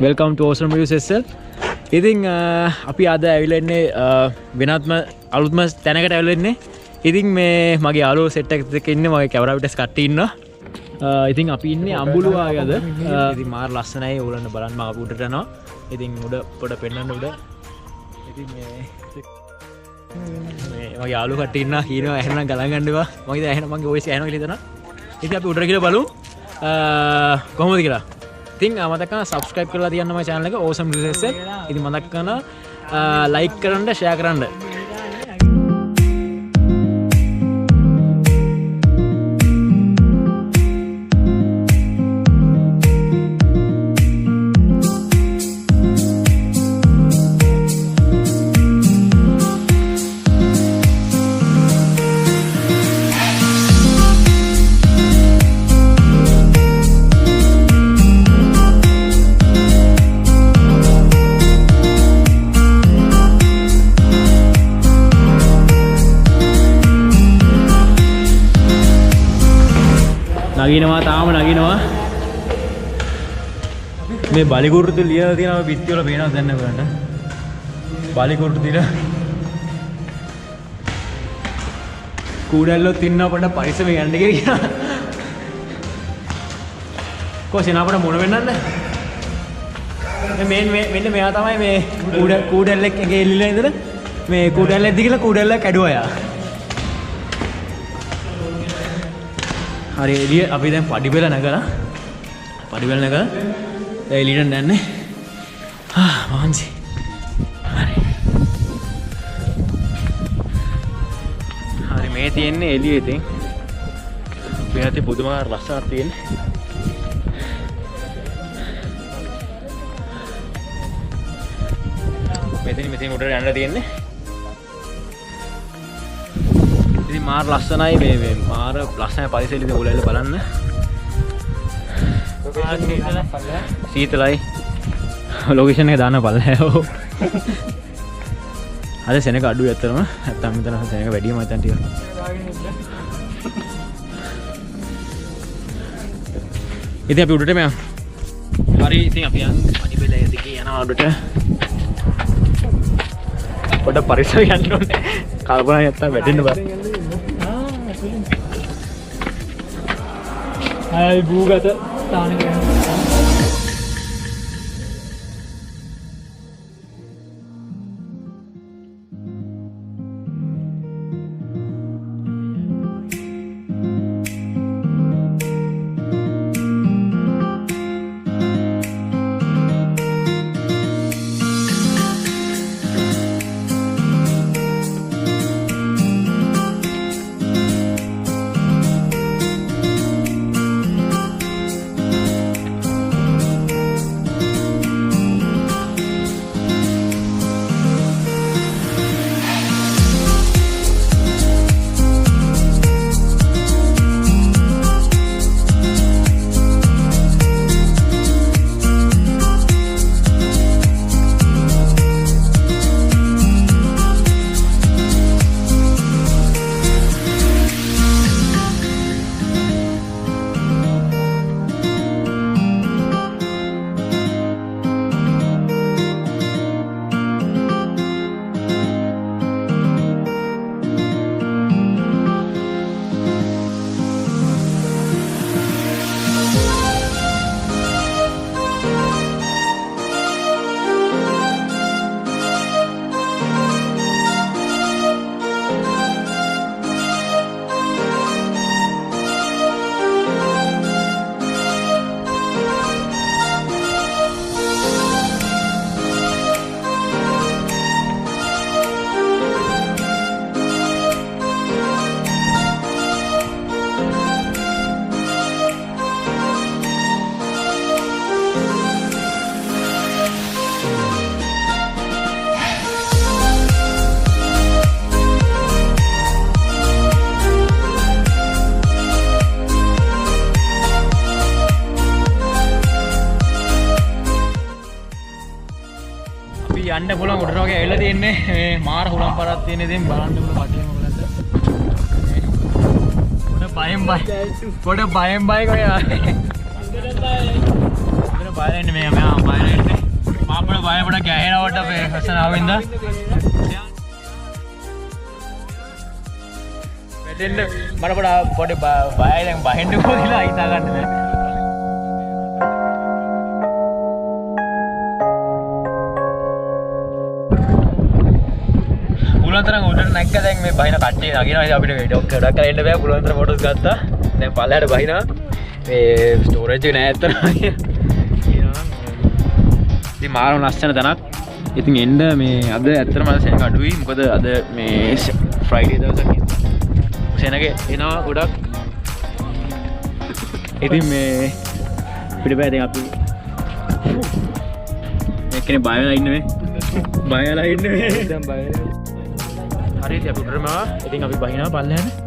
welcome to Awesome Views SL. ඉතින් අපි අද ඇවිල්ලා ඉන්නේ වෙනත්ම අලුත්ම තැනකට ඇවිල්ලා ඉන්නේ. ඉතින් මේ මගේ යාළුවෝ සෙට් එකක් ඉන්නේ මගේ කැමරා විටස් කට්ටිය ඉන්නවා. ඉතින් අපි ඉන්නේ අඹුලුවාවේ අද. ඉතින් මාර ලස්සනයි ඕගොල්ලන් බලන්න මම අපි උඩට යනවා. ඉතින් උඩ පොඩ පෙන්නන්න උඩ. ඉතින් මේ මගේ යාළුවෝ කට්ටිය ඉන්නවා කියනවා එහෙනම් ගලන් ගන්න එපා. මම ඉතින් එහෙනම් මගේ වොයිස් ඇහෙනවා කියලා හිතනවා. ඉතින් අපි උඩට ගිහලා බලමු. කොහොමද කියලා. ඉතින් මතක කරලා subscribe කරලා තියන්න මගේ channel එක Awesome Views SL. ඉතින් මතක කරලා like කරන්න share කරන්න. නගිනවා තාම නගිනවා මේ බලිකුරුතු ලියලා තියෙනවා පිටි වල පේනවද දැන් ඔයගලන්ට බලිකුරුතු දිලා කූඩැල්ලොත් ඉන්නවා පොඩ්ඩක් පරිස්සමෙන් යන්න කියලා කොහේ නාපට මොන වෙන්නද මෙන්න මෙයා තමයි මේ කූඩැල්ලෙක් එකේ එල්ලලා ඉඳලා මේ කූඩැල්ලෙක් දිගලා කූඩැල්ල කැඩුවා යා හරි එළිය අපි දැන් පඩිපෙළ නැගලා එළියට යන්නේ මහන්සි හරි මේ තියෙන්නේ එළිය ඉතින් මේ ඇති පුදුමාකාර ලස්සනක් තියෙන්නේ මෙතන උඩට යන්න තියෙන්නේ ඉතින් මාර ලස්සනයි මේ මාර ලස්සන පරිසරය ඉතින් ඔයගොල්ලෝ බලන්න. සීතලයි. ලොකේෂන් එක දාන්න බලලා. අද සෙනඟ අඩුයි ඇත්තටම. නැත්තම් මෙතන සෙනඟ වැඩිම මම හිතන් ටික. ඉතින් අපි උඩට මෙයා. හරි ඉතින් අපි යන්නේ පඩිපෙළ දිගේ යනවා උඩට. පොඩ පරිසරය යන්න ඕනේ. කල්පනා නැත්තම් වැටෙන්න බෑ. Hai bugat tahan යන්න පුළුවන් උඩට වගේ ඇවිල්ලා තියෙන්නේ මේ මාර හුලම් පාරක් තියෙන ඉතින් බලන්න උඩ පටියේ මොකද පොඩ බයෙන් බය කොය ආවේ බයලන්නේ මේ මම බයලන්නේ මාපඩ බය පොඩක් ගැහෙනවට අපේ හසන ආවෙන්ද වැටෙන්න මට පොඩි බයයි දැන් බහෙන්න කොහොමද හිතා ගන්න දැන් පුළුවන් තරම් උඩට නැග්ග දැන් මේ බහින කට්ටිය නගිනවා ඉතින් අපිට වීඩියෝ එකක් ගොඩක් කරලා එන්න බෑ පුළුවන් තරම් ෆොටෝස් ගත්තා දැන් පල්ලයට බහිනවා මේ ස්ටෝරේජ් එක නෑ ඇත්තටම ඉතින් මාරම ලස්සන තැනක් ඉතින් එන්න මේ අද ඇත්තටම අද සෙනග අඩුයි මොකද අද මේ ෆ්‍රයිඩේ දවසක් සෙනග එනවා ගොඩක් ඉතින් මේ පිටපැය දැන් අපි එක්කනේ බය වෙලා ඉන්නේ බය වෙලා ඉන්නේ දැන් බය හරියට අපි උඩරම ඉතින් අපි බහිනවා පල්ලෙහාට